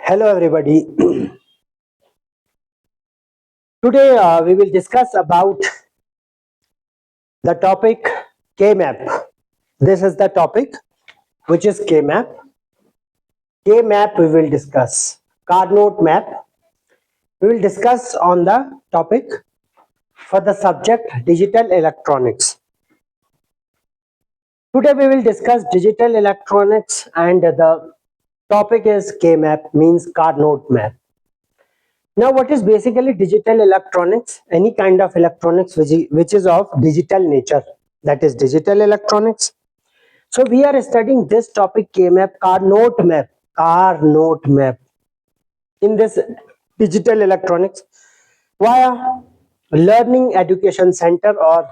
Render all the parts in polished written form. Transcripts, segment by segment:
Hello everybody. Today we will discuss about the topic K-map. This is the topic which is K-map. K-map we will discuss. Carnot map. We will discuss on the topic for the subject digital electronics. Today we will discuss digital electronics and the topic is K-map, means Carnot map. Now, what is basically digital electronics? Any kind of electronics which is of digital nature, that is digital electronics. So we are studying this topic K-map, Carnot map in this digital electronics via Learning Education Center or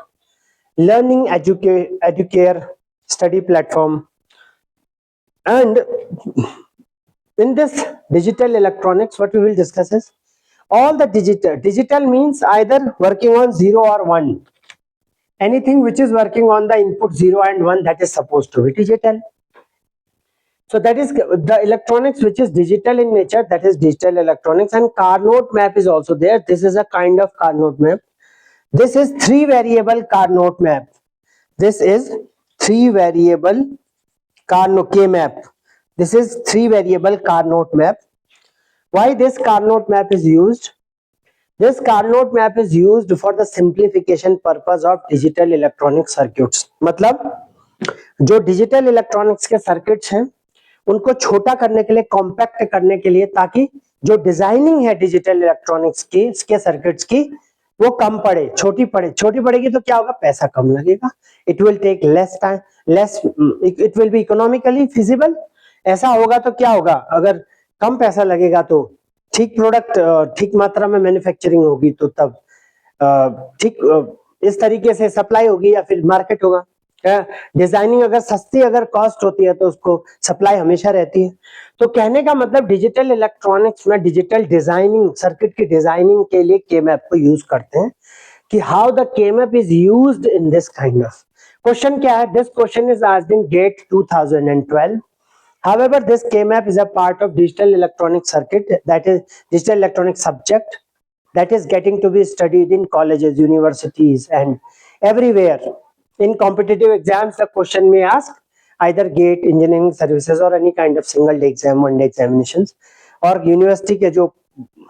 Learning Educare study platform. And in this digital electronics, what we will discuss is all the digital means either working on 0 or 1. Anything which is working on the input 0 and 1, that is supposed to be digital. So that is the electronics which is digital in nature, that is digital electronics. And Carnot map is also there. This is a kind of Carnot map. This is 3 variable Carnot map. This is 3 variable Carnot K-map. This is 3 variable Carnot map. Why this Carnot map is used? This Carnot map is used for the simplification purpose of digital electronic circuits. मतलब जो digital electronics के circuits हैं उनको छोटा करने के लिए, compact करने के लिए, ताकि जो डिजाइनिंग है डिजिटल इलेक्ट्रॉनिक्स की, इसके सर्किट्स की, वो कम पड़े, छोटी पड़ेगी तो क्या होगा, पैसा कम लगेगा. It will take less time, it will be economically feasible. ऐसा होगा तो क्या होगा, अगर कम पैसा लगेगा तो ठीक प्रोडक्ट ठीक मात्रा में मैन्युफैक्चरिंग होगी, तो तब ठीक इस तरीके से सप्लाई होगी या फिर मार्केट होगा. डिजाइनिंग अगर सस्ती अगर कॉस्ट होती है तो उसको सप्लाई हमेशा रहती है. तो कहने का मतलब डिजिटल इलेक्ट्रॉनिक्स में डिजिटल डिजाइनिंग, सर्किट की डिजाइनिंग के लिए K-map को यूज करते हैं. कि how the K-map is used in this kind of question. क्या है, this question is asked in GATE 2012. However, this K-map is a part of digital electronic circuit, that is digital electronic subject, that is getting to be studied in colleges, universities and everywhere. In competitive exams, the question may ask either GATE, engineering services or any kind of single day exam, one day examinations, और university के जो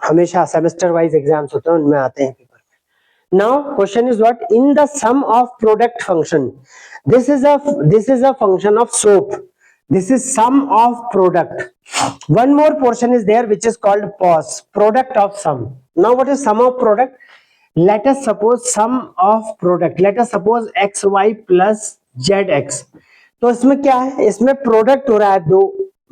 हमेशा semester wise exams होते हैं उनमें आते हैं paper में. Now question is what? In the sum of product function, this is a function of SOAP. This is sum of product. One more portion is there which is called POS, product of sum. Now what is sum of product? Let us suppose sum of product, let us suppose xy plus zx. तो इसमें क्या है, इसमें product हो रहा है दो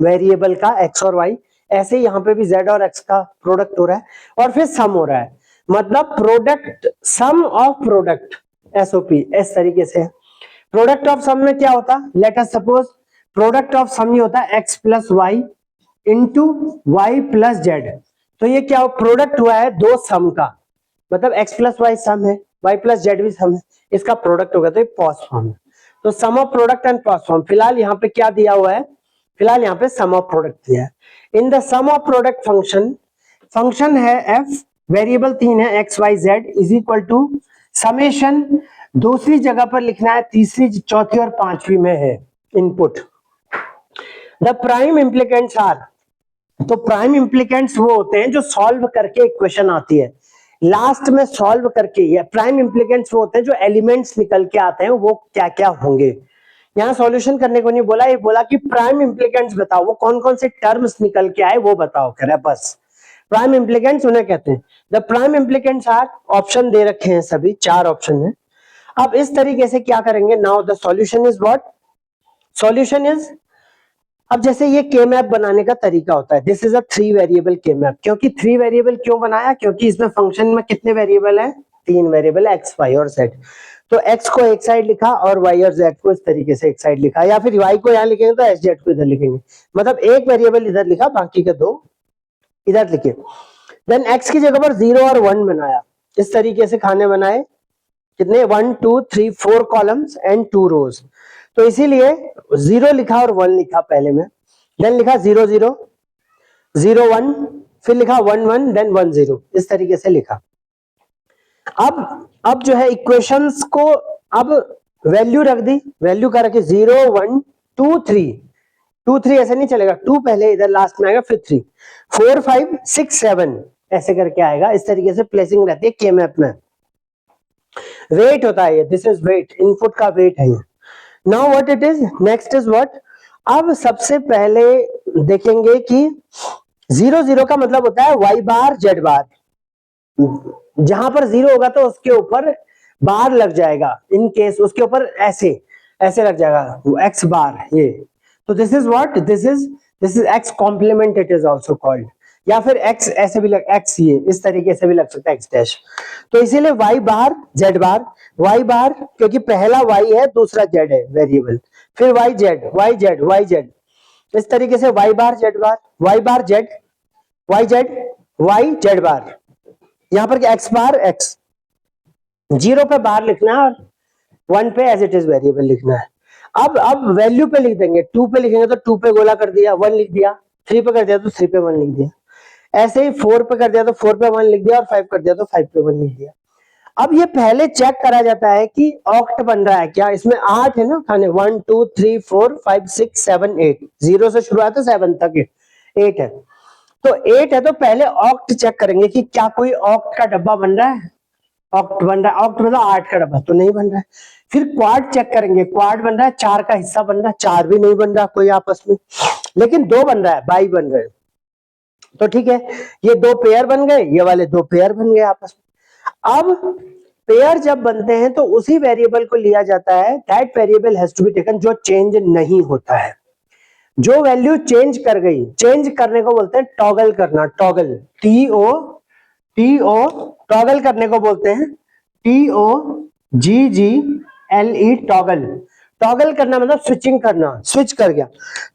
variable का x और y. ऐसे यहाँ पे भी z और x का प्रोडक्ट हो रहा है और फिर सम हो रहा है. मतलब product, sum of product, SOP इस तरीके से. प्रोडक्ट ऑफ सम में क्या होता, let us suppose product of sum ये होता है x plus Y into Y plus Z. तो ये क्या हो, प्रोडक्ट हुआ है दो सम का, मतलब x प्लस वाई सम है, y प्लस जेड भी सम है, इसका प्रोडक्ट होगा तो ये पॉस फॉर्म है. तो sum of product and POS form. फिलहाल यहाँ पे क्या दिया हुआ है, फिलहाल यहाँ पे सम ऑफ प्रोडक्ट दिया है. In the sum of product function है f, वेरिएबल 3 है x y z is equal to summation. दूसरी जगह पर लिखना है, तीसरी, चौथी और पांचवी में है input. The prime implicants are, तो प्राइम इम्प्लीकेंट्स वो होते हैं जो सॉल्व करके इक्वेशन आती है, लास्ट में सॉल्व करके. या प्राइम इम्प्लीकेंट्स वो होते हैं जो एलिमेंट्स निकल के आते हैं, वो क्या क्या होंगे. यहाँ सॉल्यूशन करने को नहीं बोला, ये बोला कि प्राइम इम्प्लीकेंट्स बताओ, वो कौन कौन से टर्म्स निकल के आए वो बताओ, करे बस. प्राइम इम्प्लीकेंट्स उन्हें कहते हैं. The prime implicants are, option दे रखे हैं सभी, 4 ऑप्शन है. अब इस तरीके से क्या करेंगे, now the solution is what, solution is, अब जैसे ये K-map बनाने का तरीका होता है, this is a 3 variable K-map. क्योंकि 3 वेरिएबल क्यों बनाया, क्योंकि इसमें फंक्शन में कितने वेरिएबल है, 3 वेरिएबल x, y और z. तो x को एक साइड लिखा और y और z को इस तरीके से एक साइड लिखा, या फिर y को यहाँ लिखेंगे तो z को इधर लिखेंगे. मतलब एक वेरिएबल इधर लिखा, बाकी के 2 इधर लिखे. देन x की जगह पर 0 और 1 बनाया, इस तरीके से खाने बनाए. कितने, 1 2 3 4 कॉलम्स एंड 2 रोज. तो इसीलिए 0 लिखा और 1 लिखा पहले में, देन लिखा 0 0 0 1, फिर लिखा 1 1, देन 1 0, इस तरीके से लिखा। अब जो है इक्वेशंस को अब वैल्यू रख दी, वैल्यू का रखे 0 1 2 3, 2 3 ऐसे नहीं चलेगा, 2 पहले इधर लास्ट में आएगा, फिर 3 4 5 6 7 ऐसे करके आएगा। इस तरीके से प्लेसिंग रहती है के मैप में। वेट होता है ये, दिस इज वेट, इनपुट का वेट है ये। Now what it is, next is what, अब सबसे पहले देखेंगे कि 0 0 का मतलब होता है y बार z बार, जहां पर 0 होगा तो उसके ऊपर बार लग जाएगा, इन केस उसके ऊपर ऐसे ऐसे लग जाएगा x बार, ये तो this is what, this is x complement it is also called, या फिर x ऐसे भी लग, x ये इस तरीके से भी लग सकता है x डैश। तो इसीलिए y बार z बार, y बार क्योंकि पहला y है दूसरा z है वेरिएबल, फिर y z, इस तरीके से y बार z बार, y बार z, y z बार, यहां पर x बार x, 0 पे बार लिखना है और 1 पे एज इट इज वेरिएबल लिखना है। अब वैल्यू पे लिख देंगे, 2 पे लिखेंगे तो 2 पे गोला कर दिया 1 लिख दिया, 3 पे कर दिया तो 3 पे 1 लिख दिया, ऐसे ही 4 पे कर दिया तो 4 पे 1 लिख दिया, और 5 कर दिया तो 5 पे 1 लिख दिया। अब ये पहले चेक करा जाता है कि ऑक्ट बन रहा है क्या, इसमें 8 है ना खाने, 1 2 3 4 5 6 7 8, 0 से शुरुआत है 7 तक 8 है, तो 8 है तो पहले ऑक्ट चेक करेंगे कि क्या कोई ऑक्ट का डब्बा बन रहा है, ऑक्ट बन रहा है, ऑक्ट मतलब 8 का डब्बा तो नहीं बन रहा है। फिर क्वाड चेक करेंगे, क्वाड बन रहा है, 4 का हिस्सा बन रहा है, 4 भी नहीं बन रहा कोई आपस में, लेकिन 2 बन रहा है, 22 बन रहे हैं, तो ठीक है, ये 2 पेयर बन गए, ये वाले 2 पेयर बन गए आपस में। अब पेयर जब बनते हैं तो उसी वेरिएबल को लिया जाता है, that variable has to be taken जो चेंज नहीं होता है, जो वैल्यू चेंज कर गई, चेंज करने को बोलते हैं टॉगल करना, टॉगल टीओ टॉगल करने को बोलते हैं TOGGLE टॉगल, टॉगल करना मतलब स्विचिंग करना, स्विच कर गया,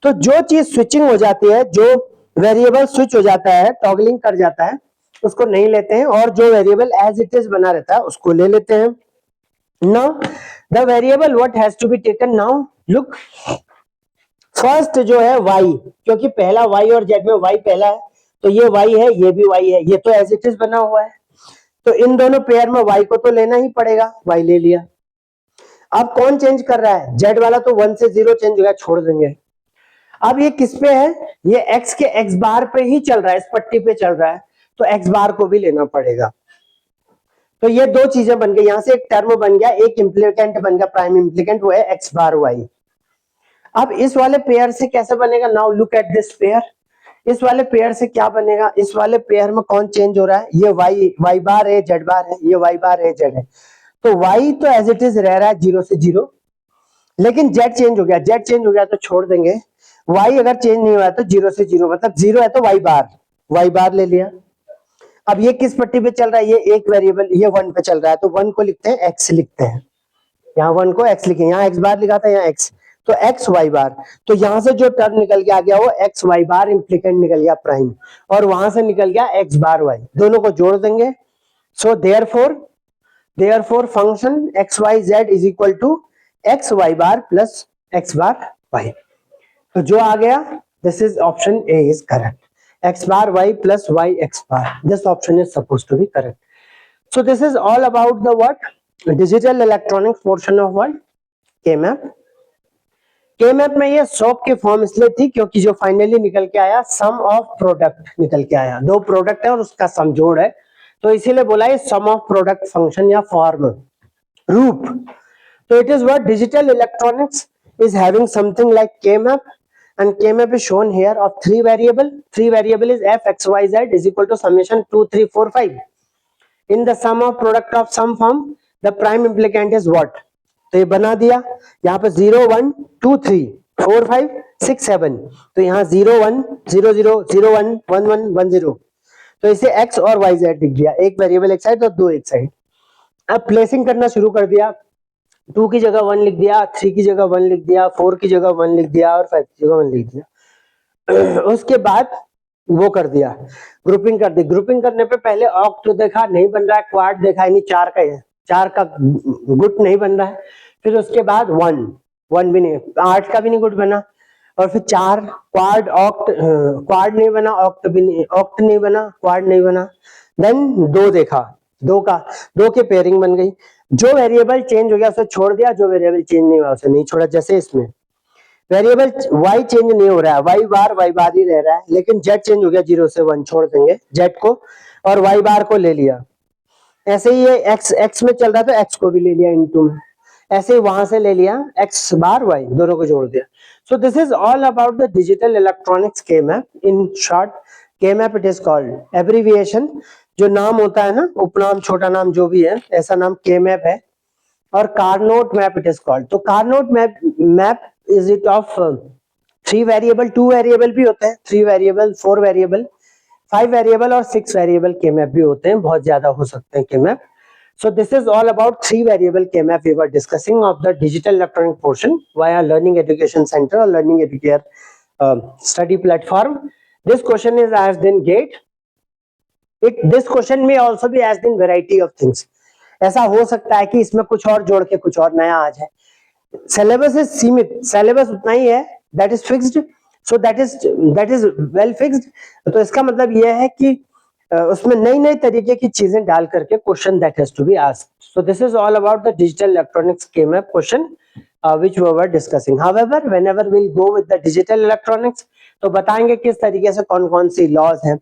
तो जो चीज स्विचिंग हो जाती है, जो वेरिएबल स्विच हो जाता है, टॉगलिंग कर जाता है, उसको नहीं लेते हैं, और जो वेरिएबल एज इट इज बना रहता है उसको ले लेते हैं। Now the variable what has to be taken, now look, first जो है y, क्योंकि पहला y और z में y पहला है, तो ये y है, ये भी y है, ये तो एज इट इज बना हुआ है, तो इन दोनों पेयर में y को तो लेना ही पड़ेगा, y ले लिया। अब कौन चेंज कर रहा है, z वाला तो 1 से 0 चेंज हो गया, छोड़ देंगे। अब ये किस पे है, ये x के x बार पे ही चल रहा है, इस पट्टी पे चल रहा है, तो x बार को भी लेना पड़ेगा। तो ये दो चीजें बन गई, यहां से एक टर्म बन गया, एक इम्प्लीकेंट बन गया, प्राइम इम्प्लीकेंट, वो है x बार y। अब इस वाले पेयर से कैसे बनेगा, now look at this pair, इस वाले पेयर से क्या बनेगा, इस वाले पेयर में कौन चेंज हो रहा है, ये y बार है, z बार है, ये y बार है, z है, तो y तो एज इट इज रह रहा है 0 से 0, लेकिन z चेंज हो गया, z चेंज हो गया तो छोड़ देंगे, y अगर चेंज नहीं हुआ तो 0 से 0 मतलब 0 है तो y बार ले लिया। अब ये किस पट्टी पे चल रहा है, ये एक वेरिएबल, ये 1 पे चल रहा है, तो 1 को लिखते हैं x लिखते हैं, यहाँ 1 को x लिखे, यहाँ x बार लिखा था, यहाँ x, तो x y बार, तो यहां से जो टर्म निकल के आ गया वो x y बार इम्प्लीकेंट निकल गया प्राइम, और वहां से निकल गया x बार y, दोनों को जोड़ देंगे, so therefore function x y z is equal to x y bar plus x bar y, तो जो आ गया this is option A is correct, x bar y प्लस y x bar, this option is supposed to be correct. So this is all about the what, digital electronics portion of what, K-map. K-map में ये shop की form इसलिए थी क्योंकि जो finally निकल के आया सम ऑफ प्रोडक्ट निकल के आया, दो प्रोडक्ट है और उसका सम जोड़ है, तो इसीलिए बोला ये सम ऑफ प्रोडक्ट फंक्शन या फॉर्म रूप। तो it is what, digital electronics is having something like K-map, and K-map is shown here of three variable is f x y z is equal to summation 2 3 4 5, in the sum of product of sum form the prime implicant is what, तो ये बना दिया, यहाँ पे 0 1 2 3 4 5 6 7, तो यहाँ 0 1 0 0 0 1 1 1 1 0, तो इसे x और y z लिख दिया, एक वेरिएबल एक साइड और दो एक साइड। अब प्लेसिंग करना शुरू कर दिया, 2 की जगह 1 लिख दिया, 3 की जगह 1 लिख दिया, 4 की जगह 1 लिख दिया, और 5 की जगह 1 लिख दिया। उसके बाद वो कर दिया, ग्रुपिंग कर दी, ग्रुपिंग करने पे पहले ऑक्ट देखा नहीं बन रहा है, क्वाड देखा नहीं, 4 का गुट नहीं बन रहा है, फिर उसके बाद 1 1 भी नहीं, 8 का भी नहीं गुड बना, और फिर 4 क्वाड ऑक्ट, क्वाड नहीं बना, ऑक्ट भी नहीं, ऑक्ट नहीं बना, क्वाड नहीं बना। देन 2 देखा, 2 के पेयरिंग बन गई। जो वेरिएबल चेंज हो गया उसे छोड़ दिया, जो वेरिएबल चेंज नहीं हुआ उसे नहीं छोड़ा। जैसे इसमें वेरिएबल y चेंज नहीं हो रहा है, y बार ही रह रहा है, लेकिन z चेंज हो गया, 0 से 1 छोड़ देंगे z को और y बार को ले लिया। ऐसे ही ये x में चल रहा था, x को भी ले लिया इनटू में, ऐसे ही वहां से ले लिया x बार y, दोनों को जोड़ दिया। सो this is all about the digital electronics K map. In short के map it is called abbreviation, जो नाम होता है ना, उपनाम, छोटा नाम जो भी है, ऐसा नाम के मैप है। और Karnaugh map it is called. तो Karnaugh map is it of 3 variable, 2 variable भी होते हैं, 3 वेरिएबल, 4 वेरिएबल, 5 वेरिएबल और 6 वेरिएबल के मैप भी होते हैं, बहुत ज्यादा हो सकते हैं के map. So this is all about 3 variable K-map we were discussing of the digital electronic portion via Learning Education Center or Learning Educare study platform. This question is asked in GATE. This question may also be asked in variety of things. ऐसा हो सकता है कि इसमें कुछ और जोड़ के कुछ और नया आ जाए। सिलेबस इज सीमित, सिलेबस उतना ही है, that is fixed, so that is well fixed. तो इसका मतलब यह है कि उसमें नई नई तरीके की चीजें डाल करके question that has to be asked. So this is all about the digital electronics K map question which we were discussing. However, whenever we'll go with the digital electronics, तो बताएंगे किस तरीके से कौन कौन सी लॉज हैं,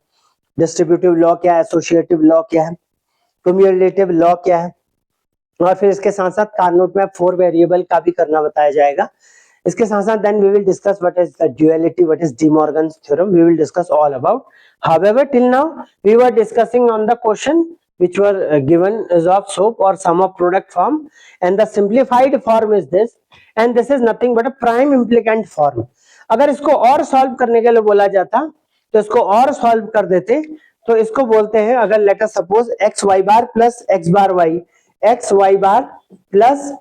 डिस्ट्रीब्यूटिव लॉ क्या है, एसोसिएटिव लॉ क्या है, क्युमुलेटिव लॉ क्या है, और फिर इसके साथ साथ कार्नोट मैप 4 वेरिएबल का भी करना बताया जाएगा। इसके साथ साथ then we will discuss what is the duality, what is De Morgan's theorem, we will discuss all about. However, till now we were discussing on the question which were given is of soap or sum of product form, and the simplified form is this, and this is nothing but a prime implicant form. अगर इसको और solve करने के लिए बोला जाता तो इसको और सॉल्व कर देते, तो इसको बोलते हैं, अगर let us suppose X Y bar plus X bar Y, X Y bar plus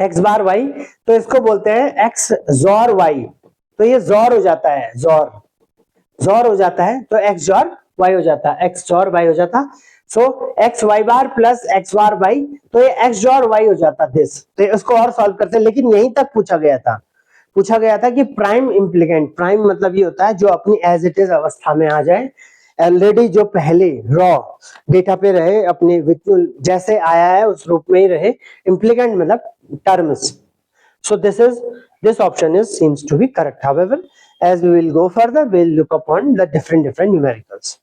X bar Y, तो इसको बोलते हैं एक्स जॉर वाई। तो ये जॉर हो जाता है, जॉर हो जाता है, तो एक्स जॉर वाई हो जाता है, एक्स जॉर वाई हो जाता। सो x Y bar plus X bar Y, तो ये एक्स जॉर वाई हो जाता दिस। तो इसको और सॉल्व करते हैं, लेकिन यहीं तक पूछा गया था कि प्राइम इम्प्लीकेंट, प्राइम मतलब ये होता है जो अपनी एज इट इज अवस्था में आ जाए, ऑलरेडी जो पहले रॉ डेटा पे रहे, अपने जैसे आया है उस रूप में ही रहे। इम्प्लीकेंट मतलब terms. So this option seems to be correct. However, as we will go further, we'll look upon the different numericals.